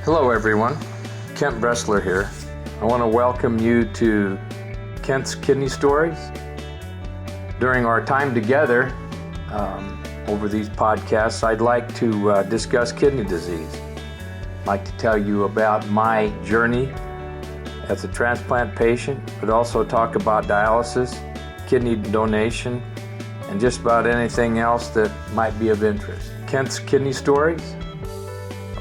Hello everyone, Kent Bressler here. I want to welcome you to Kent's Kidney Stories. During our time together over these podcasts, I'd like to discuss kidney disease. I'd like to tell you about my journey as a transplant patient, but also talk about dialysis, kidney donation, and just about anything else that might be of interest. Kent's Kidney Stories,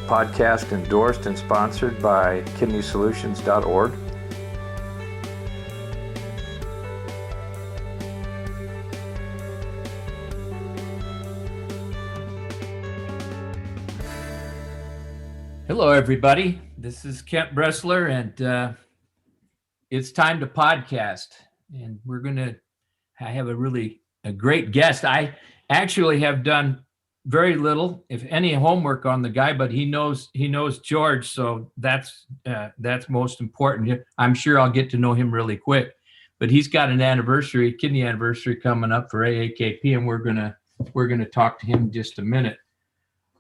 podcast endorsed and sponsored by kidneysolutions.org. Hello, everybody. This is Kent Bressler, and it's time to podcast. And I have a great guest. I actually have done very little, if any, homework on the guy, but he knows George, so that's most important. I'm sure I'll get to know him really quick. But he's got an kidney anniversary coming up for AAKP, and we're gonna talk to him in just a minute.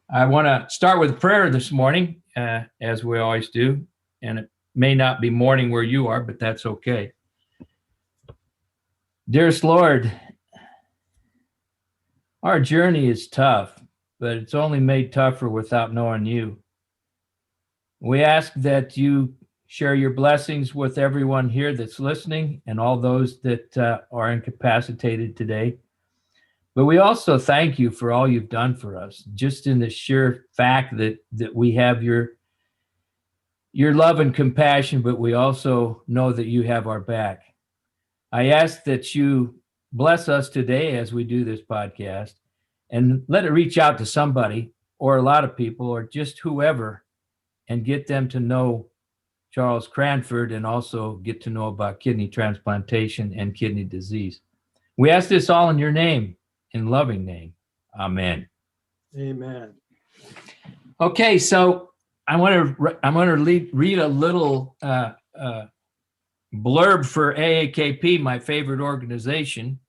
I want to start with a prayer this morning, as we always do, and it may not be morning where you are, but that's okay. Dearest Lord, our journey is tough, but it's only made tougher without knowing you. We ask that you share your blessings with everyone here that's listening and all those that are incapacitated today. But we also thank you for all you've done for us, just in the sheer fact that we have your love and compassion, but we also know that you have our back. I ask that you bless us today as we do this podcast and let it reach out to somebody or a lot of people or just whoever and get them to know Charles Cranford and also get to know about kidney transplantation and kidney disease. We ask this all in your name, in loving name. Amen. Amen. Okay, so I want to read a little blurb for AAKP, my favorite organization.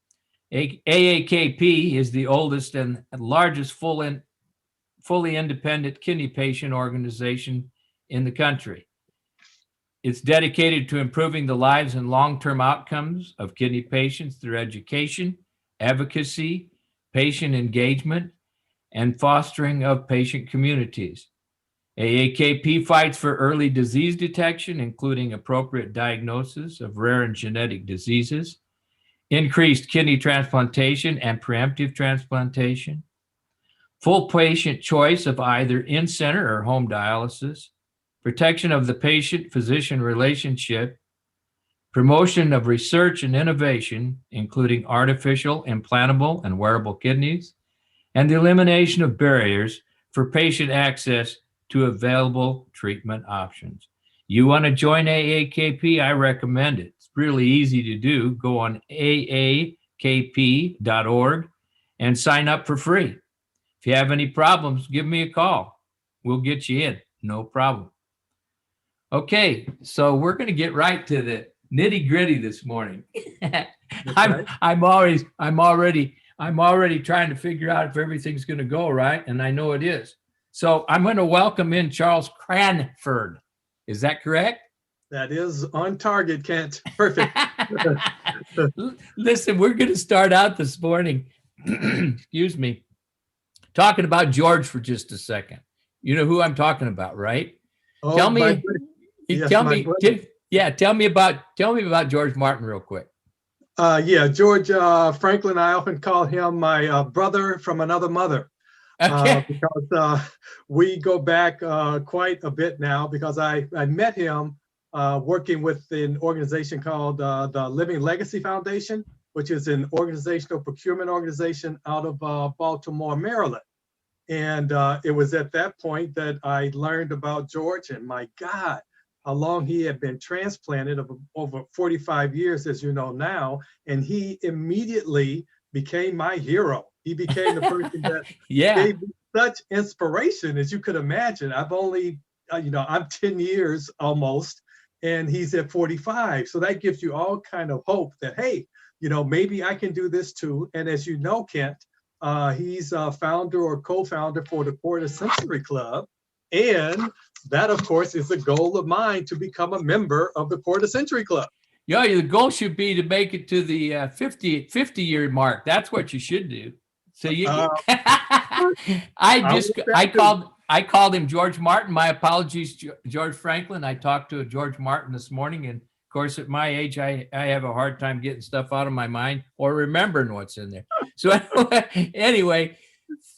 AAKP is the oldest and largest fully independent kidney patient organization in the country. It's dedicated to improving the lives and long-term outcomes of kidney patients through education, advocacy, patient engagement, and fostering of patient communities. AAKP fights for early disease detection, including appropriate diagnosis of rare and genetic diseases, increased kidney transplantation and preemptive transplantation, full patient choice of either in-center or home dialysis, protection of the patient-physician relationship, promotion of research and innovation, including artificial, implantable, and wearable kidneys, and the elimination of barriers for patient access to available treatment options. You want to join AAKP? I recommend it. It's really easy to do. Go on aakp.org and sign up for free. If you have any problems, give me a call. We'll get you in. No problem. Okay, so we're going to get right to the nitty gritty this morning. I'm already trying to figure out if everything's going to go right, and I know it is. So I'm going to welcome in Charles Cranford. Is that correct? That is on target, Kent. Perfect. Listen, we're going to start out this morning, excuse me, talking about George for just a second. You know who I'm talking about, right? Oh, tell me about George Martin real quick. George Franklin, I often call him my brother from another mother. Okay. Because we go back quite a bit now, because I met him working with an organization called the Living Legacy Foundation, which is an organizational procurement organization out of Baltimore, Maryland. And it was at that point that I learned about George, and my God, how long he had been transplanted, over 45 years, as you know now. And he immediately became my hero. He became the person that gave me such inspiration, as you could imagine. I've only, I'm 10 years almost, and he's at 45. So that gives you all kind of hope that, hey, maybe I can do this too. And as you know, Kent, he's a founder or co-founder for the Quarter Century Club. And that, of course, is a goal of mine, to become a member of the Quarter Century Club. Yeah, the goal should be to make it to the 50-year mark. That's what you should do. So you, I called him George Martin. My apologies, George Franklin. I talked to George Martin this morning, and of course, at my age, I have a hard time getting stuff out of my mind or remembering what's in there. So anyway,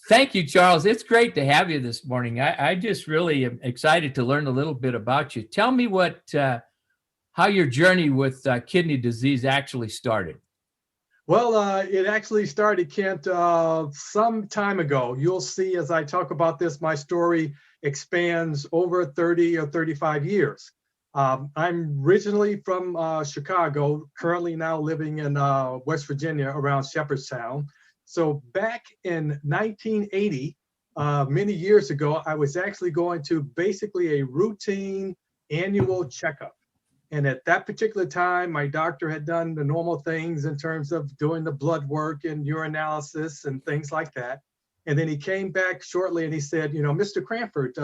thank you, Charles. It's great to have you this morning. I just really am excited to learn a little bit about you. Tell me how your journey with kidney disease actually started. Well, it actually started, Kent, some time ago. You'll see as I talk about this, my story expands over 30 or 35 years. I'm originally from Chicago, currently now living in West Virginia around Shepherdstown. So back in 1980, many years ago, I was actually going to basically a routine annual checkup. And at that particular time, my doctor had done the normal things in terms of doing the blood work and urinalysis and things like that. And then he came back shortly and he said, Mr. Cranford,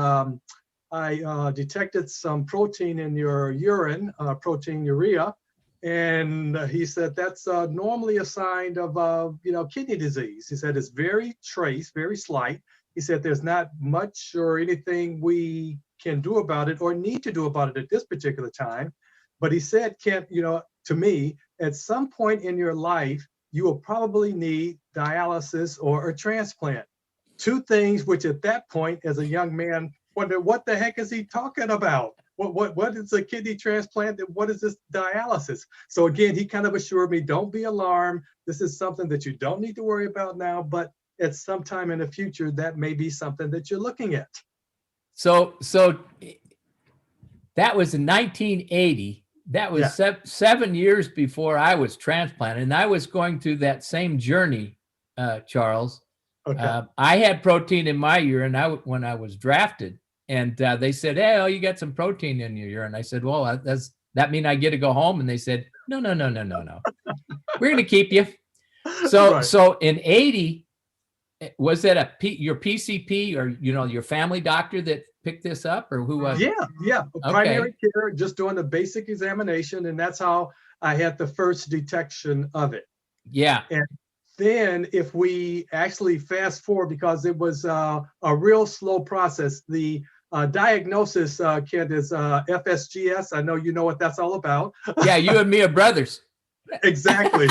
I detected some protein in your urine, proteinuria. And he said, that's normally a sign of, kidney disease. He said, it's very trace, very slight. He said, there's not much or anything we can do about it or need to do about it at this particular time. But he said, Kent, to me, at some point in your life, you will probably need dialysis or a transplant. Two things which at that point, as a young man, wondered, what the heck is he talking about? What is a kidney transplant and what is this dialysis? So again, he kind of assured me, don't be alarmed. This is something that you don't need to worry about now, but at some time in the future, that may be something that you're looking at. So that was in 1980. That was 7 years before I was transplanted, and I was going through that same journey, Charles. Okay. I had protein in my urine when I was drafted, and they said, "Hey, you got some protein in your urine." I said, "Well, that mean I get to go home?" And they said, "No. We're going to keep you." So, Right. So in 80, was that your PCP or your family doctor that picked this up, or who was it? Yeah. Primary care, just doing the basic examination, and that's how I had the first detection of it. Yeah. And then if we actually fast forward, because it was a real slow process, the diagnosis, Kent, is FSGS. I know you know what that's all about. Yeah, you and me are brothers. Exactly.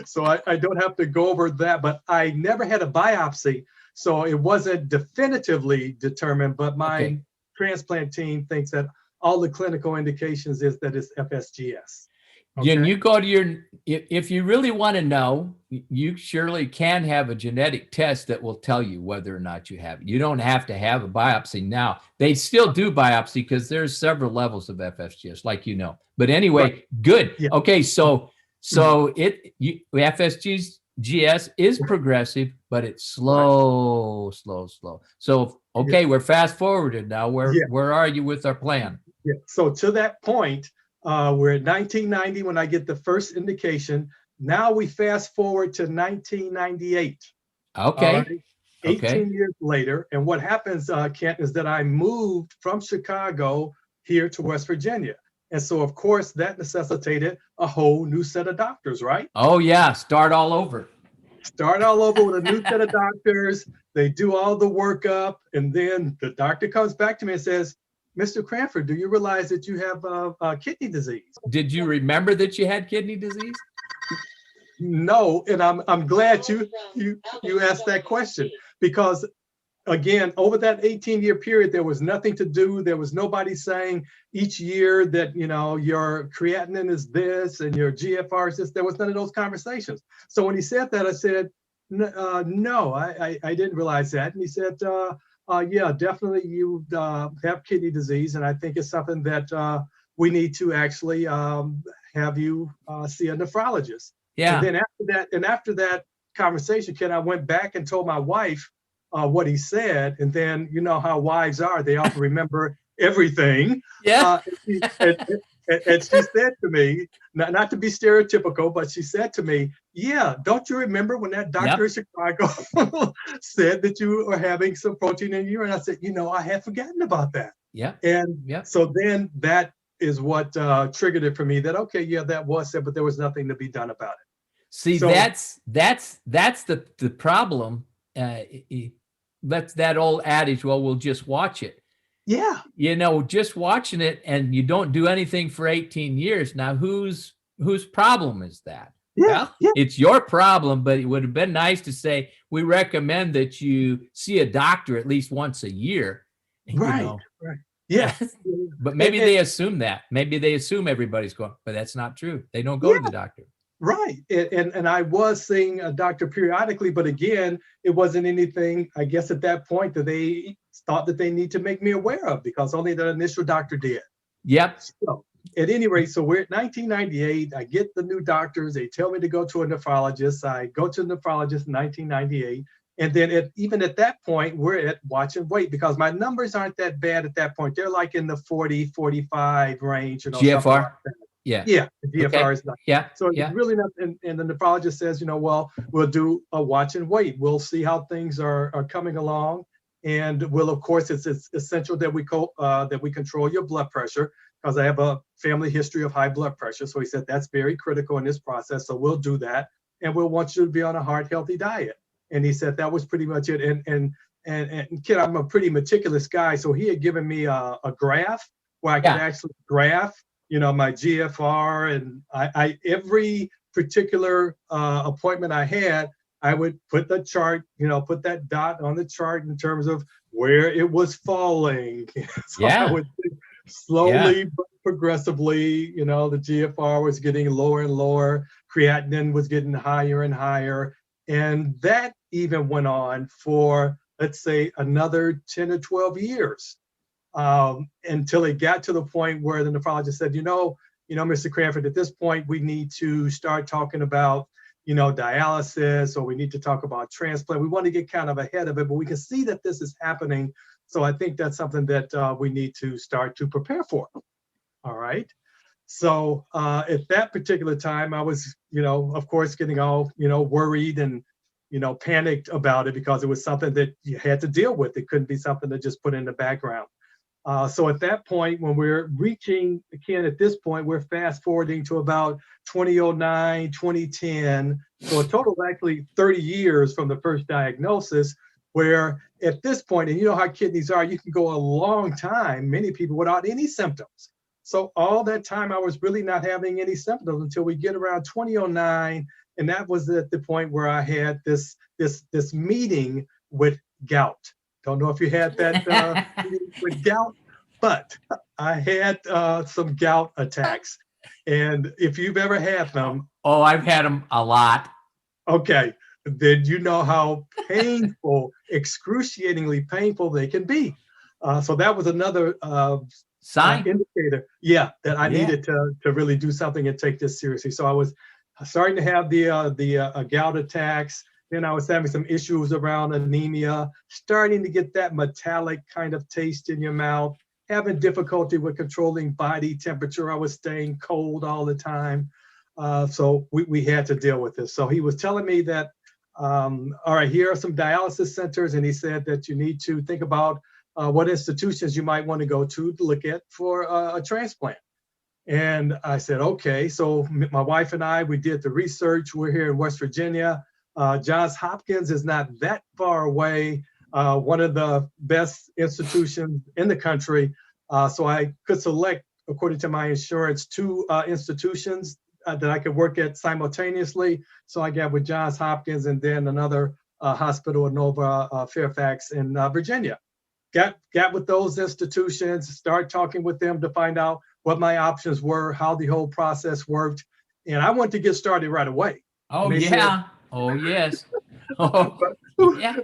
So I don't have to go over that, but I never had a biopsy, so it wasn't definitively determined, but my transplant team thinks that all the clinical indications is that it's FSGS. Okay? And you go to if you really want to know, you surely can have a genetic test that will tell you whether or not you have it. You don't have to have a biopsy now. They still do biopsy because there's several levels of FSGS, like But anyway, good. Yeah. Okay, so FSGS is progressive, but it's slow. So we're fast forwarded now. Where are you with our plan? Yeah. So to that point, we're at 1990 when I get the first indication. Now we fast forward to 1998. Okay. Right? 18 years later. And what happens, Kent, is that I moved from Chicago here to West Virginia. And so, of course, that necessitated a whole new set of doctors, right? Oh, yeah. Start all over. Start all over with a new set of doctors. They do all the workup. And then the doctor comes back to me and says, Mr. Cranford, do you realize that you have kidney disease? Did you remember that you had kidney disease? No, and I'm glad you asked that question, because again, over that 18-year period, there was nothing to do. There was nobody saying each year that your creatinine is this and your GFR is this. There was none of those conversations. So when he said that, I said, no, I didn't realize that. And he said, yeah, definitely you have kidney disease, and I think it's something that we need to actually have you see a nephrologist. Yeah. And then after that conversation, Ken, I went back and told my wife what he said, and then you know how wives are; they often remember everything. Yeah. And she said to me, not to be stereotypical, but she said to me, yeah, don't you remember when that doctor in Chicago said that you were having some protein in you? And I said, I had forgotten about that. Yeah. And so then that is what triggered it for me that, okay, yeah, that was it, but there was nothing to be done about it. See, So, that's the problem. That's that old adage, well, we'll just watch it. Yeah. Just watching it and you don't do anything for 18 years. Now, whose problem is that? Yeah. It's your problem, but it would have been nice to say, we recommend that you see a doctor at least once a year. Right. Yeah. But maybe they assume that. Maybe they assume everybody's going, but that's not true. They don't go to the doctor. Right. And I was seeing a doctor periodically, but again, it wasn't anything, I guess, at that point that they thought that they need to make me aware of, because only the initial doctor did. Yep. So at any rate, so we're at 1998. I get the new doctors. They tell me to go to a nephrologist. I go to a nephrologist in 1998. And then even at that point, we're at watch and wait, because my numbers aren't that bad at that point. They're like in the 40, 45 range. GFR? Like Yeah. Yeah, the GFR is not. Yeah. So it's really not, and the nephrologist says, well, we'll do a watch and wait. We'll see how things are coming along. And of course, it's essential that we control your blood pressure, because I have a family history of high blood pressure. So he said, that's very critical in this process. So we'll do that. And we'll want you to be on a heart healthy diet. And he said, that was pretty much it. And kid, I'm a pretty meticulous guy. So he had given me a graph where I could actually graph my GFR, and I every particular appointment I had, I would put the chart, put that dot on the chart in terms of where it was falling. So I would slowly, but progressively, the GFR was getting lower and lower, creatinine was getting higher and higher, and that even went on for, let's say, another 10 or 12 years. Until it got to the point where the nephrologist said, Mr. Cranford, at this point, we need to start talking about, dialysis, or we need to talk about transplant. We want to get kind of ahead of it, but we can see that this is happening. So I think that's something that we need to start to prepare for. All right. So at that particular time, I was, of course, getting all, worried and, panicked about it, because it was something that you had to deal with. It couldn't be something to just put in the background. So at that point, when we're reaching, again, at this point, we're fast forwarding to about 2009, 2010. So a total of actually 30 years from the first diagnosis, where at this point, and you know how kidneys are, you can go a long time, many people without any symptoms. So all that time I was really not having any symptoms until we get around 2009. And that was at the point where I had this meeting with gout. Don't know if you had that with gout, but I had some gout attacks. And if you've ever had them. Oh, I've had them a lot. Okay. Then you know how painful, excruciatingly painful they can be. So that was another sign indicator. That I needed to really do something and take this seriously. So I was starting to have the gout attacks. Then I was having some issues around anemia, starting to get that metallic kind of taste in your mouth, having difficulty with controlling body temperature. I was staying cold all the time. So we had to deal with this. So he was telling me that, all right, here are some dialysis centers. And he said that you need to think about what institutions you might want to go to look at for a transplant. And I said, okay. So my wife and I, we did the research. We're here in West Virginia. Johns Hopkins is not that far away, one of the best institutions in the country. So I could select, according to my insurance, 2 institutions that I could work at simultaneously. So I got with Johns Hopkins and then another hospital in Nova Fairfax in Virginia. Got with those institutions, start talking with them to find out what my options were, how the whole process worked. And I wanted to get started right away. Oh, yeah. Oh, yes. Oh, yeah.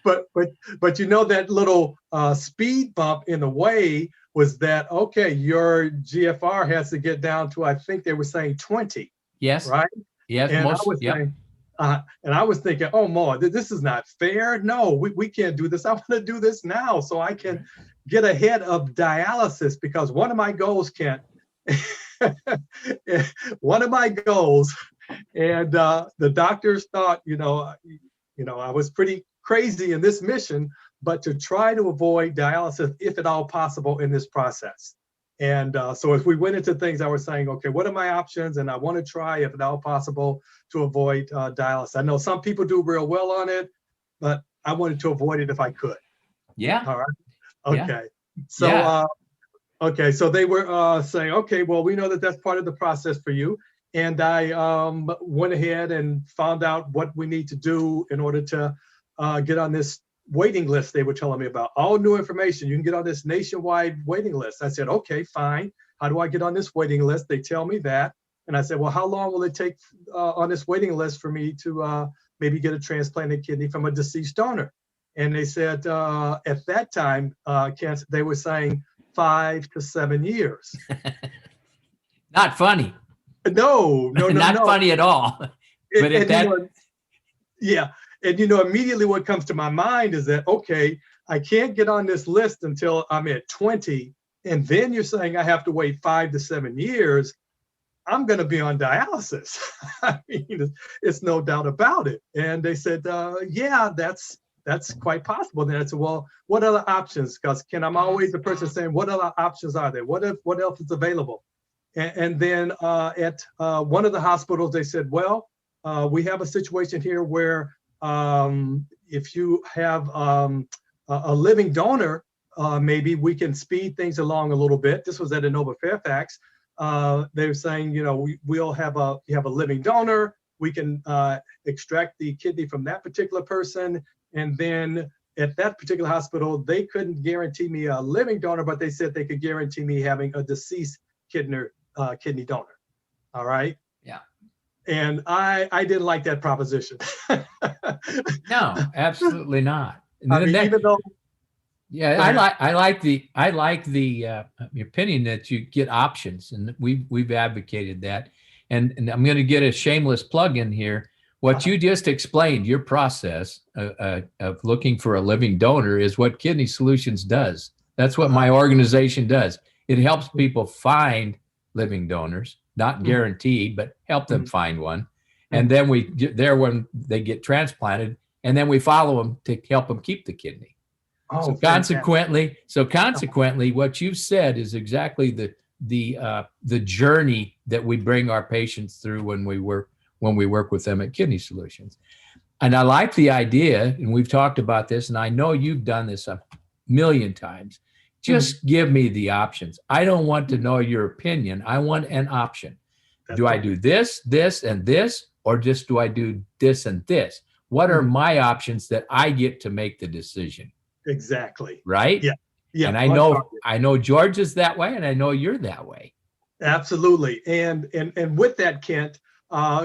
But that little speed bump in the way was that, okay, your GFR has to get down to, I think they were saying 20. Yes. Right? Yes. And I was thinking, oh, Mo, this is not fair. No, we can't do this. I want to do this now so I can get ahead of dialysis, because one of my goals, Kent, One of my goals, and the doctors thought, I was pretty crazy in this mission, but to try to avoid dialysis, if at all possible, in this process. And so as we went into things, I was saying, okay, what are my options? And I want to try, if at all possible, to avoid dialysis. I know some people do real well on it, but I wanted to avoid it if I could. Yeah. All right. Okay. Yeah. So, Yeah. okay. So they were saying, okay, well, we know that that's part of the process for you. And I went ahead and found out what we need to do in order to get on this waiting list they were telling me about. All new information. You can get on this nationwide waiting list. I said, okay, fine. How do I get on this waiting list? They tell me that. And I said, well, how long will it take on this waiting list for me to maybe get a transplanted kidney from a deceased donor? And they said, at that time, they were saying 5 to 7 years. Not funny. No. Not funny at all. But at that, yeah. And, immediately what comes to my mind is that, okay, I can't get on this list until I'm at 20. And then you're saying I have to wait 5 to 7 years. I'm going to be on dialysis. I mean, it's no doubt about it. And they said, yeah, that's quite possible. Then I said, well, what other options? Because I'm always the person saying, what other options are there? What else is available? And then at one of the hospitals, they said, well, we have a situation here where if you have a living donor, maybe we can speed things along a little bit. This was at Inova Fairfax. They were saying, you have a living donor. We can extract the kidney from that particular person. And then at that particular hospital, they couldn't guarantee me a living donor, but they said they could guarantee me having a deceased kidney donor. All right. Yeah. And I didn't like that proposition. No, absolutely not. I mean, even though. Yeah, I like the opinion that you get options, and we've advocated that. And I'm going to get a shameless plug in here. What you just explained, your process of looking for a living donor, is what Kidney Solutions does. That's what my organization does. It helps people find living donors, not guaranteed, but help them find one. And then when they get transplanted, and then we follow them to help them keep the kidney. Oh, so consequently, what you've said is exactly the journey that we bring our patients through when we work with them at Kidney Solutions. And I like the idea, and we've talked about this, and I know you've done this a million times. Just give me the options. I don't want to know your opinion. I want an option. Do I do this, this, and this, or just do I do this and this? What are my options that I get to make the decision? Exactly. Right? Yeah. Yeah. And I know George is that way, and I know you're that way. Absolutely. And with that, Kent,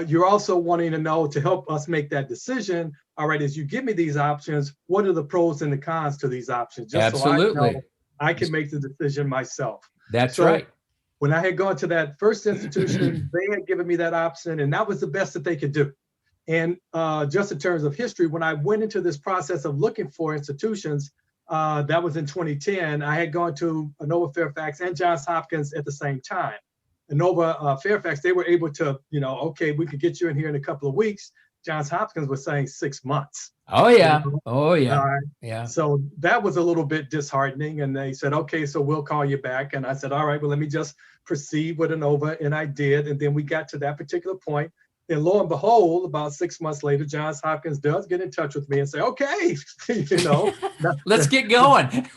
you're also wanting to know, to help us make that decision. All right, as you give me these options, what are the pros and the cons to these options? Just Absolutely. So I know I can make the decision myself. That's right. When I had gone to that first institution, they had given me that option, and that was the best that they could do. And just in terms of history, when I went into this process of looking for institutions, that was in 2010, I had gone to Inova Fairfax and Johns Hopkins at the same time. Inova Fairfax, they were able to, okay, we could get you in here in a couple of weeks. Johns Hopkins was saying 6 months. Oh, yeah. Oh, yeah. Yeah. So that was a little bit disheartening. And they said, okay, so we'll call you back. And I said, all right, well, let me just proceed with Inova. And I did. And then we got to that particular point. And lo and behold, about 6 months later, Johns Hopkins does get in touch with me and say, okay, let's get going.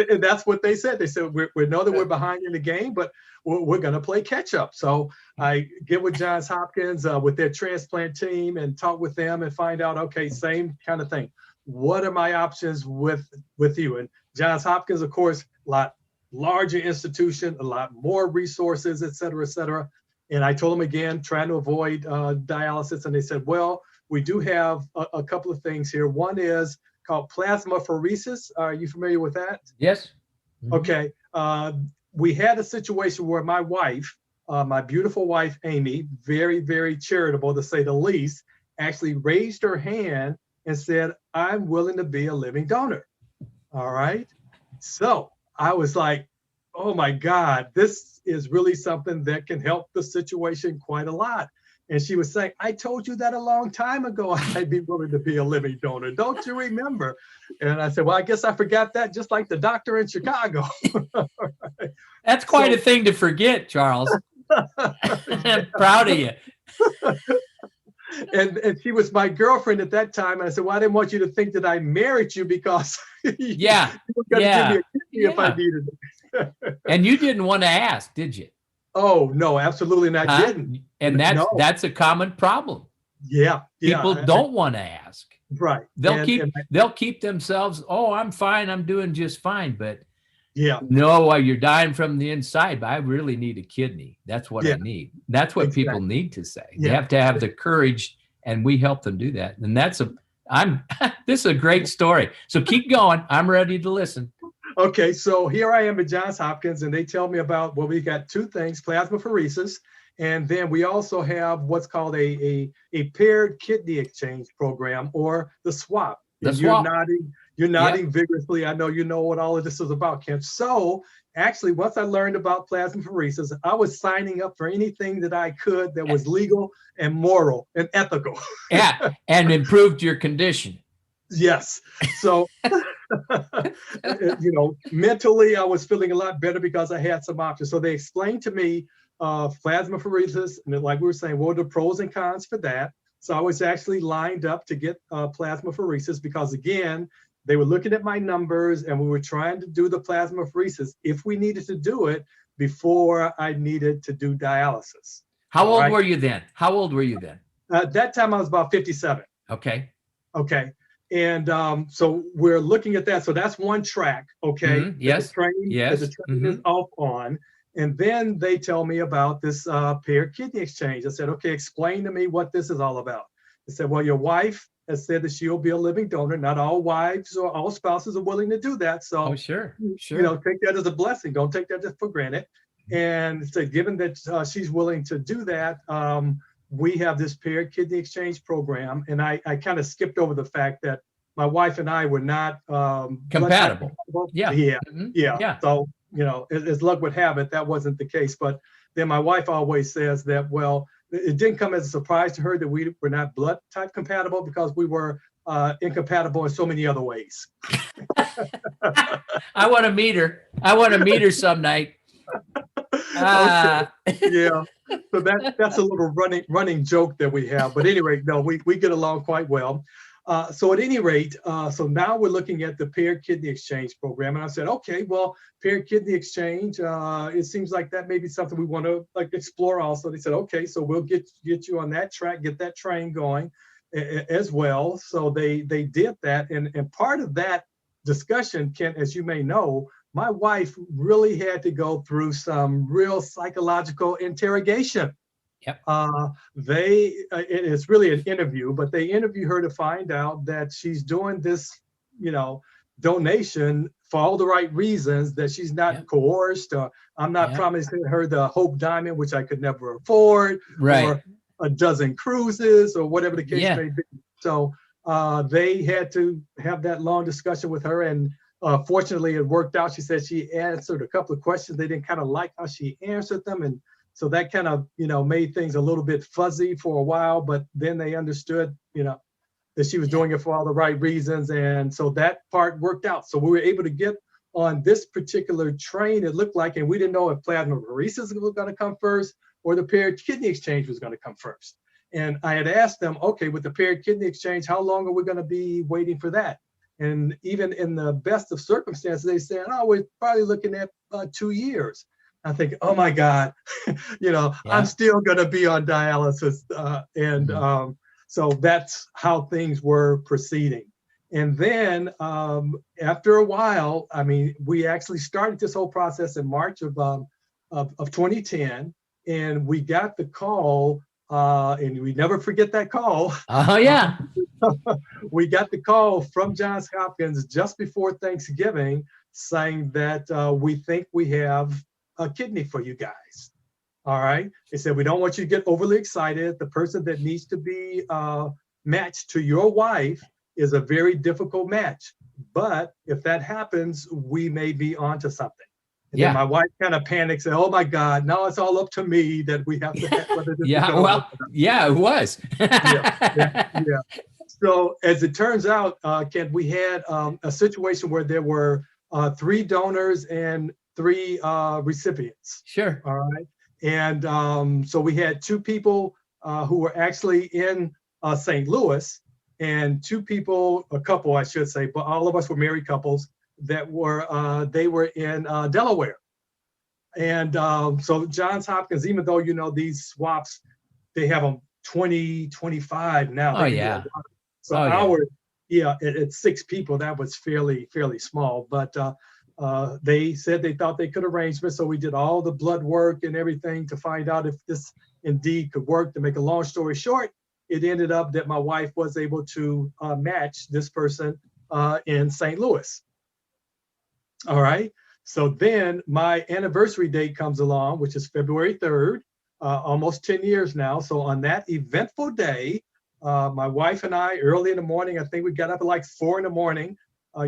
And that's what they said. They said, we know that we're behind in the game, but we're going to play catch up. So I get with Johns Hopkins with their transplant team and talk with them and find out, okay, same kind of thing. What are my options with you? And Johns Hopkins, of course, a lot larger institution, a lot more resources, et cetera, et cetera. And I told them again, trying to avoid dialysis. And they said, well, we do have a couple of things here. One is called plasmapheresis. Are you familiar with that? Yes. Mm-hmm. Okay. We had a situation where my wife, my beautiful wife, Amy, very, very charitable to say the least, actually raised her hand and said, I'm willing to be a living donor. All right. So I was like, oh my God, this is really something that can help the situation quite a lot. And she was saying, I told you that a long time ago, I'd be willing to be a living donor. Don't you remember? And I said, well, I guess I forgot that, just like the doctor in Chicago. That's quite a thing to forget, Charles. I'm proud of you. And she was my girlfriend at that time. And I said, well, I didn't want you to think that I married you because you were going to give me a kidney if I needed it. And you didn't want to ask, did you? Oh, no, absolutely not. I didn't. And that's a common problem. Yeah. People don't want to ask. Right. They'll keep themselves, oh, I'm fine, I'm doing just fine. But no, you're dying from the inside, but I really need a kidney. That's what I need. That's what people need to say. They have to have the courage, and we help them do that. And this is a great story. So keep going. I'm ready to listen. Okay, so here I am at Johns Hopkins, and they tell me about, well, we got two things, plasmapheresis, and then we also have what's called a paired kidney exchange program, or the swap. You're nodding vigorously. I know you know what all of this is about, Kent. So actually, once I learned about plasmapheresis, I was signing up for anything that I could that was legal and moral and ethical. Yeah, and improved your condition. Yes. So, mentally, I was feeling a lot better because I had some options. So they explained to me plasmapheresis, and like we were saying, what are the pros and cons for that? So I was actually lined up to get plasmapheresis because, again, they were looking at my numbers, and we were trying to do the plasmapheresis if we needed to do it before I needed to do dialysis. How old were you then? At that time, I was about 57. Okay. And so we're looking at that. So that's one track, okay? Mm-hmm. Yes. The train is off on. And then they tell me about this paired kidney exchange. I said, okay, explain to me what this is all about. They said, well, your wife has said that she'll be a living donor. Not all wives or all spouses are willing to do that. So, sure. Take that as a blessing. Don't take that just for granted. And so given that she's willing to do that, we have this paired kidney exchange program. And I kind of skipped over the fact that my wife and I were not compatible. Yeah. So, as luck would have it, that wasn't the case. But then my wife always says that, well, it didn't come as a surprise to her that we were not blood type compatible because we were incompatible in so many other ways. I want to meet her some night. Okay. Yeah. So that's a little running joke that we have. But anyway, no, we get along quite well. So at any rate, so now we're looking at the paired kidney exchange program. And I said, okay, well, paired kidney exchange, it seems like that may be something we want to explore also. They said, okay, so we'll get you on that track, get that train going as well. So they did that. And part of that discussion, Kent, as you may know, my wife really had to go through some real psychological interrogation. Yep. It's really an interview, but they interview her to find out that she's doing this, donation for all the right reasons, that she's not coerced, or I'm not promising her the Hope Diamond, which I could never afford, or a dozen cruises, or whatever the case may be. So they had to have that long discussion with her, and fortunately it worked out. She said she answered a couple of questions. They didn't kind of like how she answered them, and so that kind of, made things a little bit fuzzy for a while, but then they understood, that she was doing it for all the right reasons. And so that part worked out. So we were able to get on this particular train, it looked like, and we didn't know if plasmapheresis was going to come first or the paired kidney exchange was going to come first. And I had asked them, okay, with the paired kidney exchange, how long are we going to be waiting for that? And even in the best of circumstances, they said, oh, we're probably looking at 2 years. I think, oh my God, I'm still going to be on dialysis. So that's how things were proceeding. And then after a while, we actually started this whole process in March of 2010, and we got the call, and we never forget that call. We got the call from Johns Hopkins just before Thanksgiving saying that we think we have a kidney for you guys. All right. They said, we don't want you to get overly excited. The person that needs to be matched to your wife is a very difficult match. But if that happens, we may be onto something. And then my wife kind of panics and, oh my God, now it's all up to me that we have to have whether this is Yeah, gonna work well, or not. yeah, it was. Yeah. So as it turns out, Ken, we had a situation where there were 3 donors and 3 recipients. Sure. All right. And so we had 2 people who were actually in St. Louis, and 2 people, a couple, I should say, but all of us were married couples that were, they were in Delaware. And so Johns Hopkins, even though, you know, these swaps, they have them 20, 25 now. Oh, They can do a yeah. lot. So Oh, yeah. ours, yeah, at 6 people, that was fairly small. But they said they thought they could arrange it. So we did all the blood work and everything to find out if this indeed could work. To make a long story short, it ended up that my wife was able to match this person in St. Louis. All right. So then my anniversary date comes along, which is February 3rd, almost 10 years now. So on that eventful day, my wife and I, early in the morning, I think we got up at like 4 in the morning,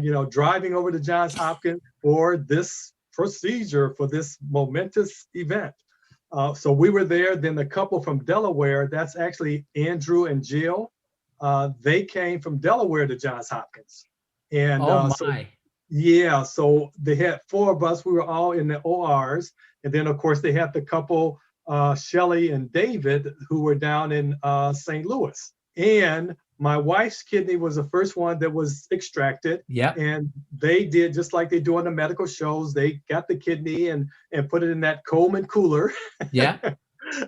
you know, driving over to Johns Hopkins for this procedure, for this momentous event. So we were there. Then the couple from Delaware, that's actually Andrew and Jill. They came from Delaware to Johns Hopkins. And yeah, so they had 4 of us. We were all in the ORs. And then, of course, they had the couple, Shelly and David, who were down in St. Louis. And my wife's kidney was the first one that was extracted. Yeah. And they did just like they do on the medical shows. They got the kidney and put it in that Coleman cooler. Yeah.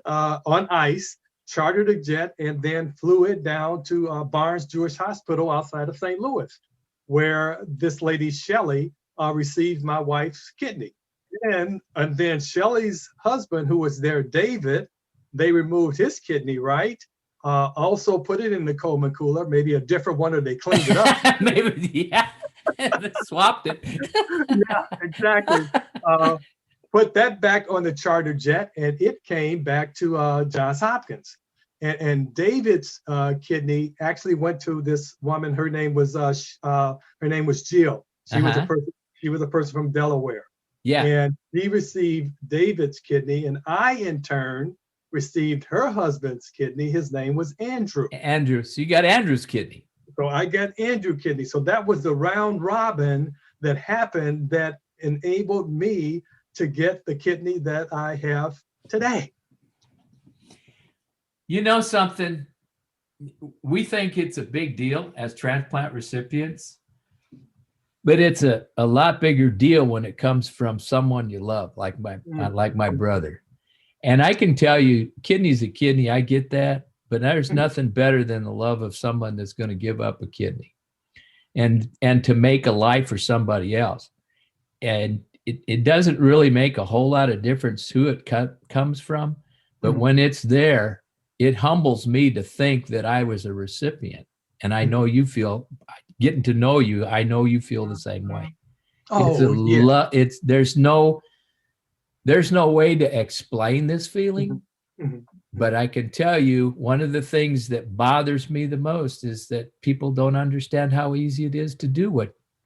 On ice, chartered a jet, and then flew it down to Barnes Jewish Hospital outside of St. Louis, where this lady, Shelly, received my wife's kidney. And then Shelly's husband, who was there, David, they removed his kidney, right? Also put it in the Coleman cooler, maybe a different one, or they cleaned it up. Maybe, yeah. They swapped it. Yeah, exactly. Put that back on the charter jet, and it came back to Johns Hopkins. And David's kidney actually went to this woman. Her name was Jill. She was a person from Delaware. Yeah. And he received David's kidney, and I in turn received her husband's kidney. His name was Andrew. Andrew. So you got Andrew's kidney. So I got Andrew kidney. So that was the round robin that happened that enabled me to get the kidney that I have today. You know something? We think it's a big deal as transplant recipients, but it's a lot bigger deal when it comes from someone you love, like my brother. And I can tell you, kidney's a kidney. I get that, but there's nothing better than the love of someone that's going to give up a kidney and to make a life for somebody else. And it doesn't really make a whole lot of difference who it comes from, but when it's there, it humbles me to think that I was a recipient. And I know you feel, getting to know you, I know you feel the same way. There's no way to explain this feeling, but I can tell you one of the things that bothers me the most is that people don't understand how easy it is to do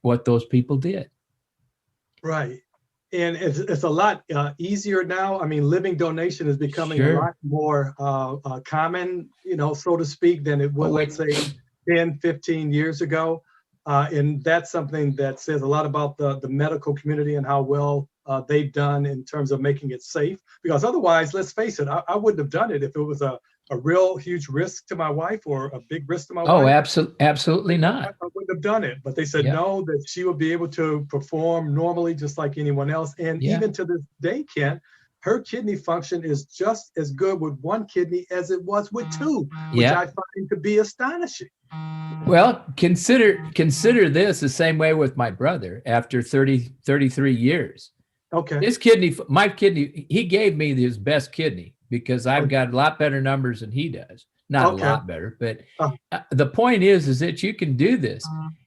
what those people did. Right. And it's a lot easier now. I mean, living donation is becoming a lot more common, you know, so to speak, than it was, let's say, 10, 15 years ago. And that's something that says a lot about the medical community and how well they've done in terms of making it safe. Because otherwise, let's face it, I wouldn't have done it if it was a real huge risk to my wife or a big risk to my wife. Oh, absolutely not. I wouldn't have done it. But they said no, that she would be able to perform normally just like anyone else. And even to this day, Ken, her kidney function is just as good with 1 kidney as it was with 2, which I find to be astonishing. Well, consider this the same way with my brother after 33 years. Okay. My kidney, he gave me his best kidney because I've got a lot better numbers than he does. Not a lot better, but the point is that you can do this.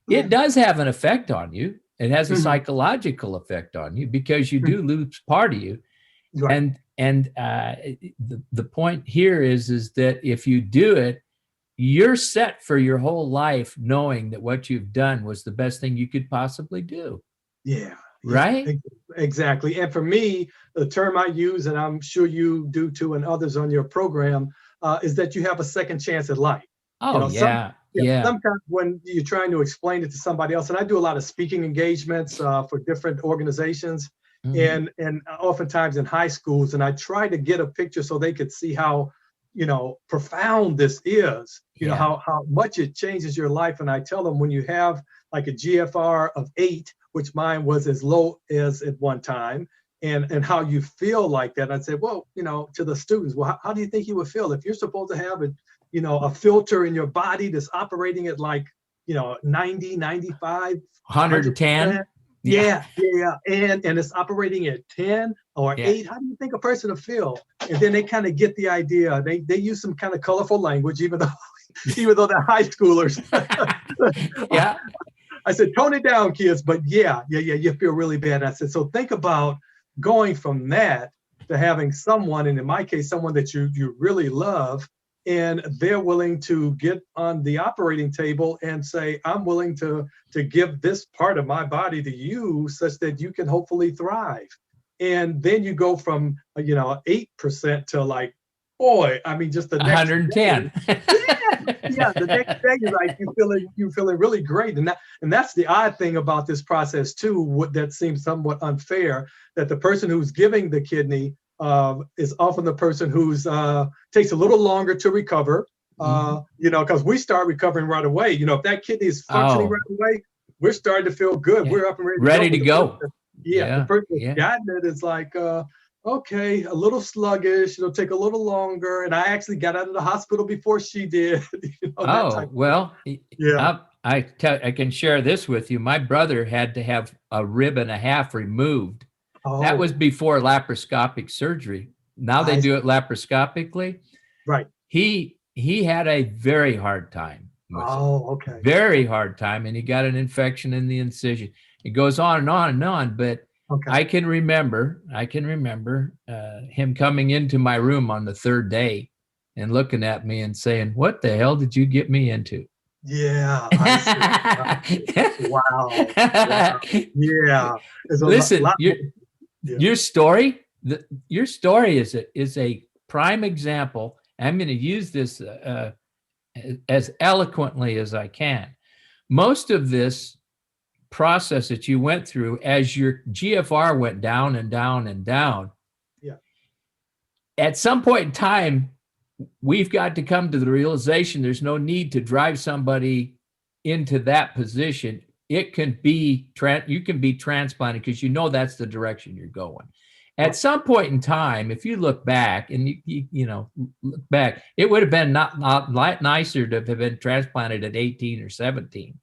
It does have an effect on you. It has a psychological effect on you because you do lose part of you. Right. And the point here is that if you do it, you're set for your whole life knowing that what you've done was the best thing you could possibly do. Yeah. right? Exactly. And for me, the term I use, and I'm sure you do too, and others on your program, is that you have a second chance at life. Oh, yeah. Yeah. Sometimes when you're trying to explain it to somebody else, and I do a lot of speaking engagements for different organizations, Mhm. and oftentimes in high schools, and I try to get a picture so they could see how, profound this is, Yeah. how much it changes your life. And I tell them, when you have like a GFR of 8, which mine was as low as at one time, and how you feel like that. I'd say, well, to the students, well, how do you think you would feel if you're supposed to have a filter in your body that's operating at like, 90, 95, 110. 100%. Yeah. And it's operating at 10 or Yeah. 8. How do you think a person will feel? And then they kind of get the idea. They use some kind of colorful language, even though they're high schoolers. Yeah. I said, tone it down, kids. But yeah, you feel really bad. I said, so think about going from that to having someone, and in my case, someone that you really love, and they're willing to get on the operating table and say, I'm willing to give this part of my body to you such that you can hopefully thrive. And then you go from 8% to like, boy, I mean, just the next 110. yeah, the next day is like you feeling really great. And that's the odd thing about this process too, that seems somewhat unfair, that the person who's giving the kidney is often the person who's takes a little longer to recover. Because we start recovering right away. If that kidney is functioning right away, we're starting to feel good. Yeah. We're up and Ready to go. The person that's gotten it is like, okay, a little sluggish. It'll take a little longer. And I actually got out of the hospital before she did. Well, yeah. I can share this with you. My brother had to have a rib and a half removed. Oh. That was before laparoscopic surgery. Now they do it laparoscopically. Right. He had a very hard time. Okay. Very hard time, and he got an infection in the incision. It goes on and on and on, but okay. I can remember him coming into my room on the third day and looking at me and saying, "What the hell did you get me into?" Yeah. Wow. Yeah. Listen, your story is a prime example. I'm going to use this as eloquently as I can. Most of this process that you went through, as your GFR went down and down and down, at some point in time, we've got to come to the realization there's no need to drive somebody into that position. It can be you can be transplanted because that's the direction you're going. At some point in time, if you look back and you look back, it would have been not nicer to have been transplanted at 18 or 17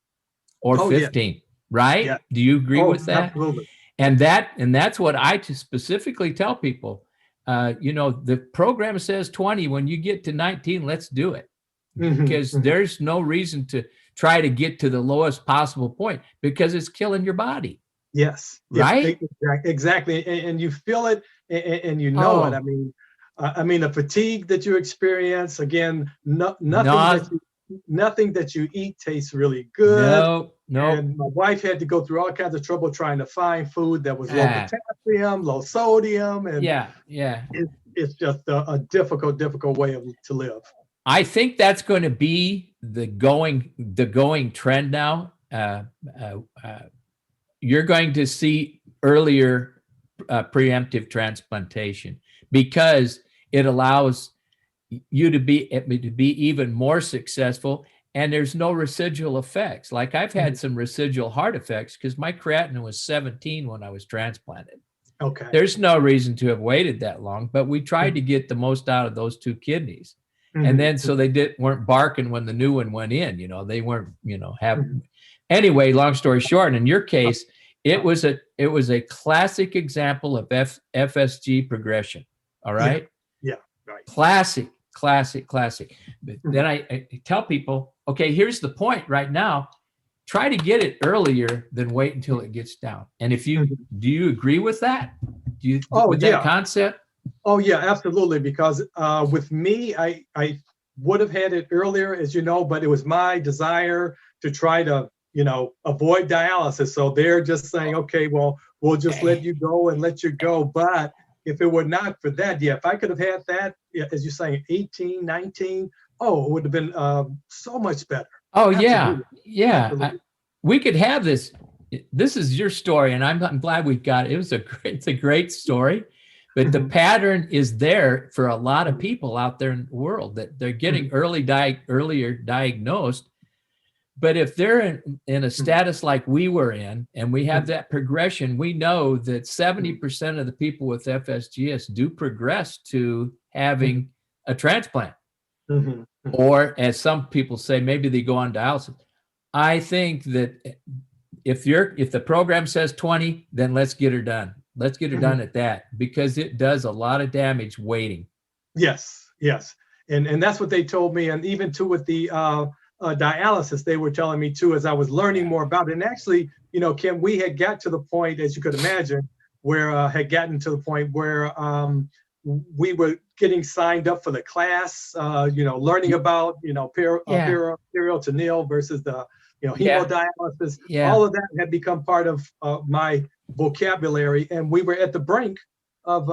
or 15. Yeah. Right? Yeah. Do you agree with that? Absolutely. And that's what I specifically tell people. The program says 20. When you get to 19, let's do it, because there's no reason to try to get to the lowest possible point because it's killing your body. Yes. Right. Exactly. And you feel it, and you know it. I mean, the fatigue that you experience, again, nothing that you eat tastes really good. No. And my wife had to go through all kinds of trouble trying to find food that was low potassium, low sodium, and it's just a difficult way to live. I think that's going to be the going trend now. You're going to see earlier preemptive transplantation because it allows you to be even more successful, and there's no residual effects. Like I've had some residual heart effects because my creatinine was 17 when I was transplanted. Okay. There's no reason to have waited that long, but we tried to get the most out of those two kidneys. And then so they weren't barking when the new one went in, they weren't, having. Anyway, long story short, in your case, it was a classic example of FSG progression. All right. Yeah. Right. Classic. But then I tell people, okay, here's the point right now. Try to get it earlier than wait until it gets down. And do you agree with that? That concept? Oh yeah, absolutely. Because with me, I would have had it earlier, as you know, but it was my desire to try to, avoid dialysis. So they're just saying, okay, well, we'll just let you go and let you go. But if it were not for that, yeah, if I could have had that, yeah, as you're saying, 18, 19, oh, it would have been so much better. Oh, Absolutely. yeah. Absolutely. We could have this. This is your story, and I'm glad we've got it. It's a great story, but the pattern is there for a lot of people out there in the world that they're getting earlier diagnosed. But if they're in a status like we were in, and we have that progression, we know that 70% of the people with FSGS do progress to having a transplant. Or as some people say, maybe they go on dialysis. I think that if the program says 20, then let's get her done. Let's get her done at that, because it does a lot of damage waiting. Yes. And that's what they told me. And even too with the dialysis, they were telling me too, as I was learning more about it. And actually, Ken, we had got to the point, as you could imagine, where we were getting signed up for the class, learning about, peritoneal versus the, hemodialysis. All of that had become part of my vocabulary. And we were at the brink of,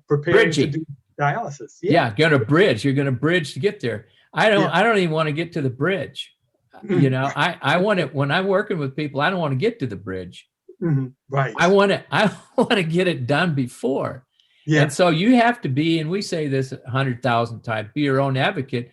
preparing to do dialysis. You're going to bridge to get there. I don't even want to get to the bridge. I want it when I'm working with people, I don't want to get to the bridge. Right. I want to get it done before. Yeah. And so you have to be, and we say this 100,000 times, be your own advocate,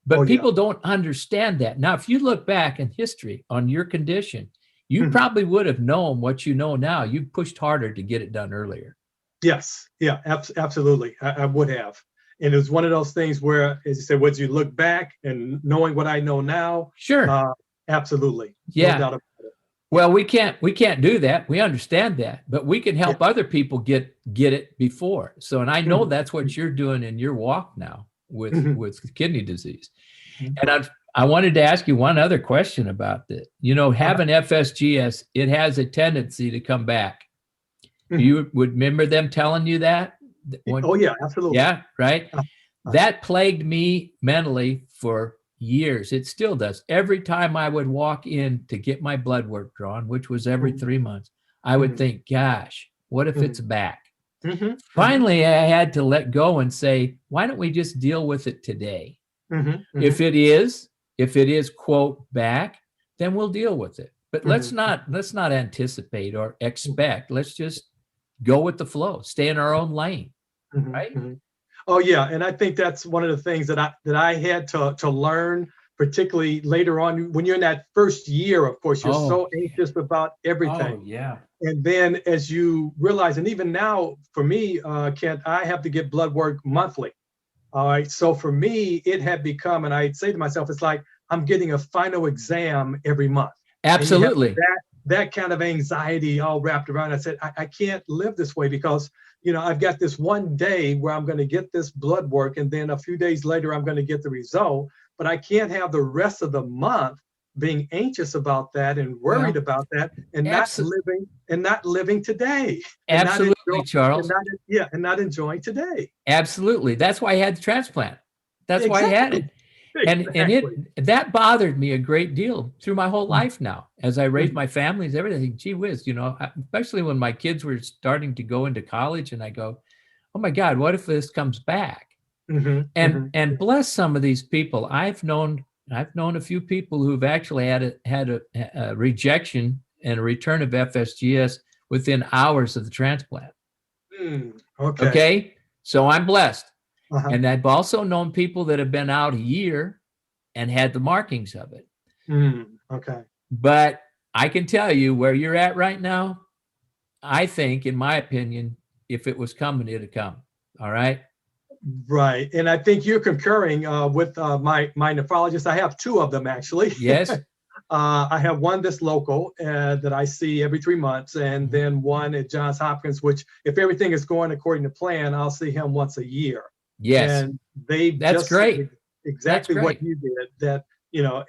but people don't understand that. Now, if you look back in history on your condition, you probably would have known what you know now. You pushed harder to get it done earlier. Yes. Yeah, absolutely. I would have. And it was one of those things where, as you said, once you look back and knowing what I know now, sure, absolutely, yeah. No doubt about it. Well, we can't do that. We understand that, but we can help other people get it before. So, and I know that's what you're doing in your walk now with kidney disease. And I wanted to ask you one other question about that. Having FSGS, it has a tendency to come back. You would remember them telling you that? Oh yeah, absolutely. Yeah, right. That plagued me mentally for years. It still does. Every time I would walk in to get my blood work drawn, which was every 3 months, I would think, gosh, what if it's back? Finally, I had to let go and say, why don't we just deal with it today? If it is quote back, then we'll deal with it. But let's not anticipate or expect. Let's just go with the flow, stay in our own lane, right? Oh yeah, and I think that's one of the things that I had to learn, particularly later on when you're in that first year. Of course, you're so anxious about everything. Oh yeah. And then as you realize, and even now for me, Kent, I have to get blood work monthly. All right, so for me, it had become, and I'd say to myself, it's like I'm getting a final exam every month. Absolutely. That kind of anxiety all wrapped around. I said, I can't live this way because, I've got this one day where I'm going to get this blood work, and then a few days later, I'm going to get the result. But I can't have the rest of the month being anxious about that and worried about that, and not living today. Absolutely, Charles. And not enjoying today. Absolutely. That's why I had the transplant. That's why I had it. And that bothered me a great deal through my whole life now, as I raised my families, everything. Gee whiz, especially when my kids were starting to go into college, and I go, oh my God, what if this comes back? And bless some of these people. I've known a few people who've actually had a rejection and a return of FSGS within hours of the transplant. Okay. So I'm blessed. And I've also known people that have been out a year and had the markings of it. Okay. But I can tell you where you're at right now. I think, in my opinion, if it was coming, it'd come. All right. Right. And I think you're concurring with my nephrologist. I have two of them, actually. Yes. I have one that's local that I see every 3 months, and then one at Johns Hopkins, which, if everything is going according to plan, I'll see him once a year. Yes. And that's great. Exactly what you did. That,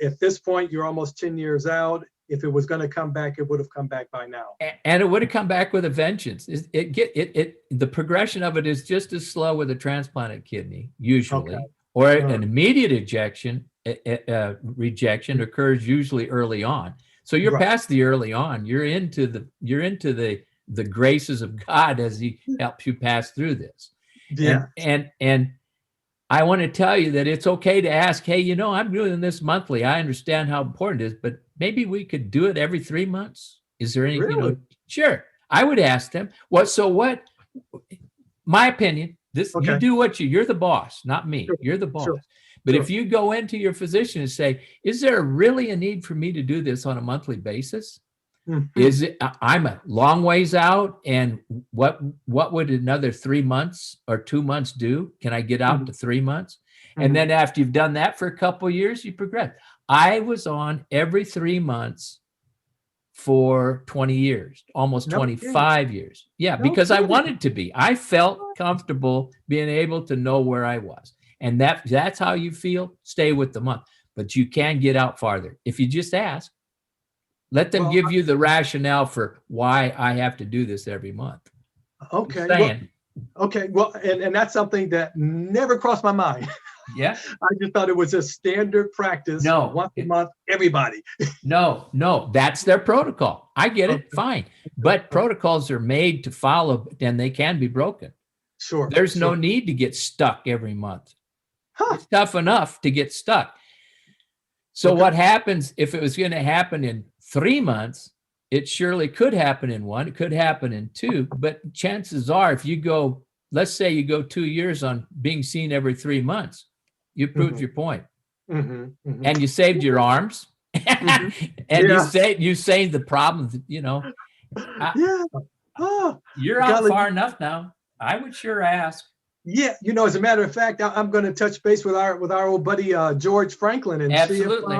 at this point, you're almost 10 years out. If it was going to come back, it would have come back by now. And it would have come back with a vengeance. The progression of it is just as slow with a transplanted kidney, usually, or an immediate rejection occurs usually early on. So you're past the early on. You're into the the graces of God as he helps you pass through this. Yeah. And I want to tell you that it's okay to ask, hey, you know, I'm doing this monthly. I understand how important it is, but maybe we could do it every 3 months. Is there any, you know, Really? sure. I would ask them what, my opinion, this, you Okay. do what you're the boss, not me. Sure. You're the boss. Sure. But Sure. if you go into your physician and say, is there really a need for me to do this on a monthly basis? Mhm. Is it, I'm a long ways out, and what would another 3 months or 2 months do? Can I get out to 3 months? And then after you've done that for a couple of years, you progress. I was on every 3 months for 20 years, almost No kidding. 25 years. Yeah, No because I kidding. wanted to be. I felt comfortable being able to know where I was. And that's how you feel, stay with the month. But you can get out farther. If you just ask, let them Well, give you the rationale for why I have to do this every month. okay. Just Well, saying. okay. Well, and that's something that never crossed my mind. Yeah. I just thought it was a standard practice. No. Once a month, everybody. No, that's their protocol. I get it, Okay. fine. But protocols are made to follow, and they can be broken. Sure. There's no Sure. need to get stuck every month. Huh. It's tough enough to get stuck. So Okay. what happens if it was going to happen in 3 months? It surely could happen in 1. It could happen in 2. But chances are, if you go, let's say you go 2 years on being seen every 3 months, you proved your point, and you saved your arms, and Yeah. you saved the problem. You know, Yeah. Oh, you're out golly. far enough now. I would sure ask. Yeah. You know, as a matter of fact, I'm going to touch base with our old buddy George Franklin and Absolutely.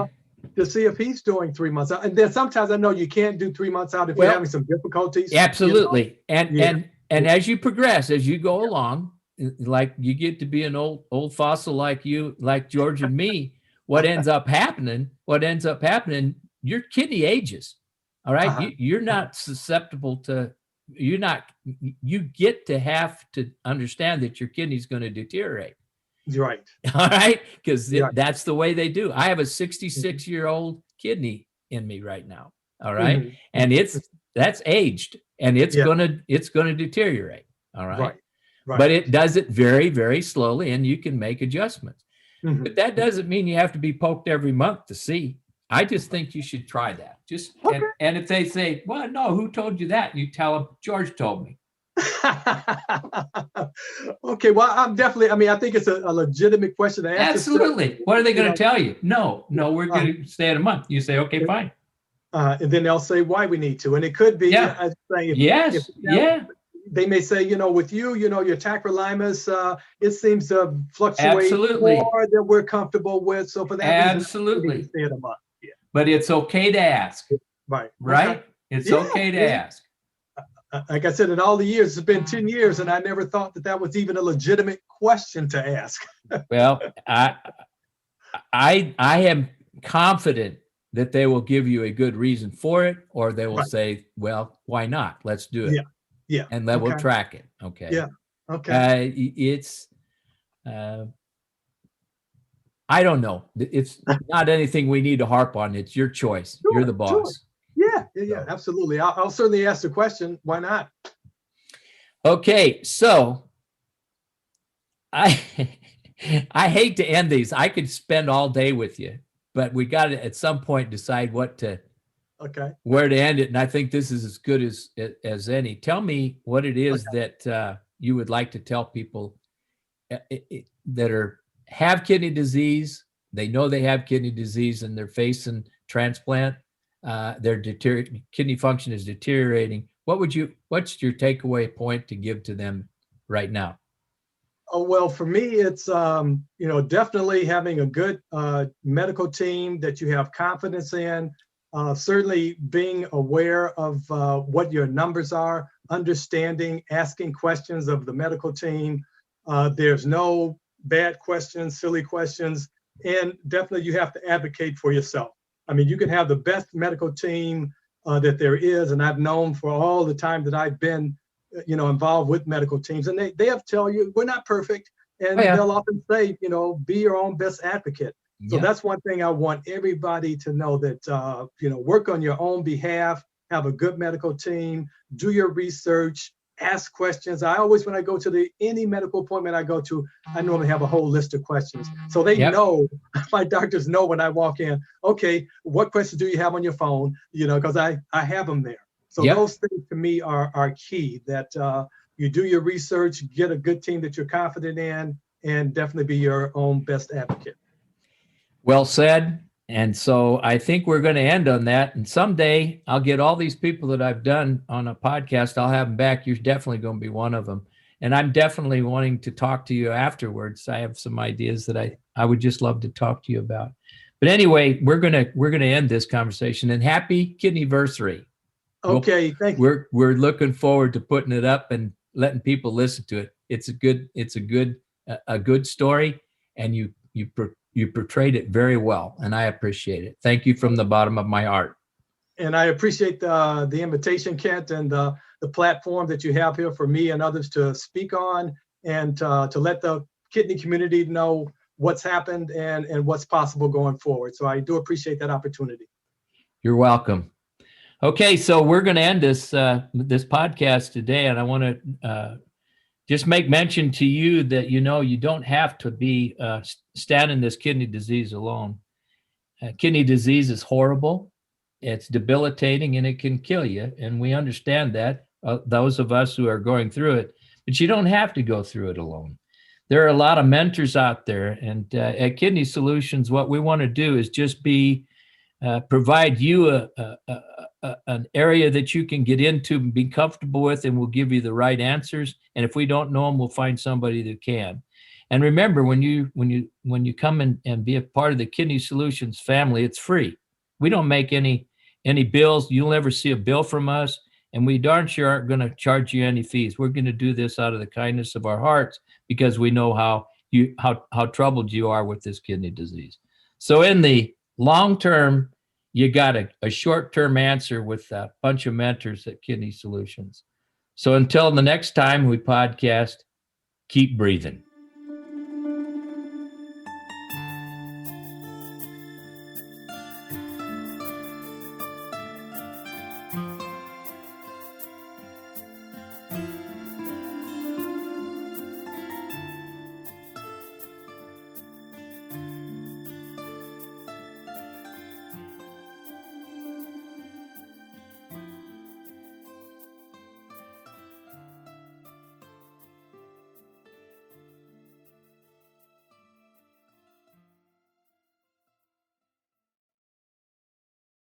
see if he's doing 3 months out. And then sometimes I know you can't do 3 months out if you're having some difficulties. Absolutely. Yeah. And as you progress, as you go along, like you get to be an old fossil like you, like George and me, what ends up happening, your kidney ages. All right. You're not susceptible to, you get to have to understand that your kidney's going to deteriorate. You're right. All right. Because Yeah. that's the way they do. I have a 66-year-old kidney in me right now. All right. And that's aged, and it's gonna deteriorate. All right. Right. Right. But it does it very, very slowly, and you can make adjustments. But that doesn't mean you have to be poked every month to see. I just think you should try that. Just and if they say, well, no, who told you that? You tell them, George told me. Okay, well, I think it's a legitimate question to ask. Absolutely. What are they going to tell you? No, we're going to stay at a month. You say, okay, fine. And then they'll say why we need to. And it could be, they may say, you know, with you, you know, your tacrolimus, it seems to fluctuate more than we're comfortable with. So for that reason, we need to stay at a month. Yeah. But it's okay to ask. Right. Okay. It's okay to ask. Like I said, in all the years, it's been 10 years, and I never thought that was even a legitimate question to ask. Well, I am confident that they will give you a good reason for it, or they will say, well, why not? Let's do it. Yeah. And then we'll track it. Okay. Yeah. Okay. It's, I don't know. It's not anything we need to harp on. It's your choice. Sure, you're the boss. Sure. Yeah, absolutely. I'll certainly ask the question. Why not? Okay, so I hate to end these. I could spend all day with you, but we got to at some point decide where to end it. And I think this is as good as any. Tell me what it is that you would like to tell people that have kidney disease. They know they have kidney disease and they're facing transplant. Their kidney function is deteriorating. What's your takeaway point to give to them right now? Oh, well, for me, it's, definitely having a good medical team that you have confidence in, certainly being aware of what your numbers are, understanding, asking questions of the medical team. There's no bad questions, silly questions, and definitely you have to advocate for yourself. I mean, you can have the best medical team that there is, and I've known for all the time that I've been, involved with medical teams, and they have to tell you we're not perfect, and they'll often say, be your own best advocate. So that's one thing I want everybody to know, that work on your own behalf, have a good medical team, do your research, ask questions. I always, when I go to any medical appointment I go to, I normally have a whole list of questions. So they know, my doctors know when I walk in, okay, what questions do you have on your phone? You know, because I have them there. So those things to me are key, that you do your research, get a good team that you're confident in, and definitely be your own best advocate. Well said. And so I think we're going to end on that. And someday I'll get all these people that I've done on a podcast. I'll have them back. You're definitely going to be one of them. And I'm definitely wanting to talk to you afterwards. I have some ideas that I would just love to talk to you about. But anyway, we're going to end this conversation, and happy kidneyversary. Okay, thank you. We're looking forward to putting it up and letting people listen to it. It's a good story, and you portrayed it very well, and I appreciate it. Thank you from the bottom of my heart. And I appreciate the invitation, Kent, and the platform that you have here for me and others to speak on, and to let the kidney community know what's happened and what's possible going forward. So I do appreciate that opportunity. You're welcome. Okay, so we're going to end this podcast today, and I want to just make mention to you that you don't have to be standing this kidney disease alone. Kidney disease is horrible, it's debilitating, and it can kill you, and we understand that, those of us who are going through it. But you don't have to go through it alone. There are a lot of mentors out there, and at Kidney Solutions, what we want to do is just provide you an area that you can get into and be comfortable with, and we'll give you the right answers. And if we don't know them, we'll find somebody that can. And remember, when you come and be a part of the Kidney Solutions family, it's free. We don't make any bills. You'll never see a bill from us, and we darn sure aren't going to charge you any fees. We're going to do this out of the kindness of our hearts, because we know how troubled you are with this kidney disease. So in the long term, you got a short-term answer with a bunch of mentors at Kidney Solutions. So until the next time we podcast, keep breathing.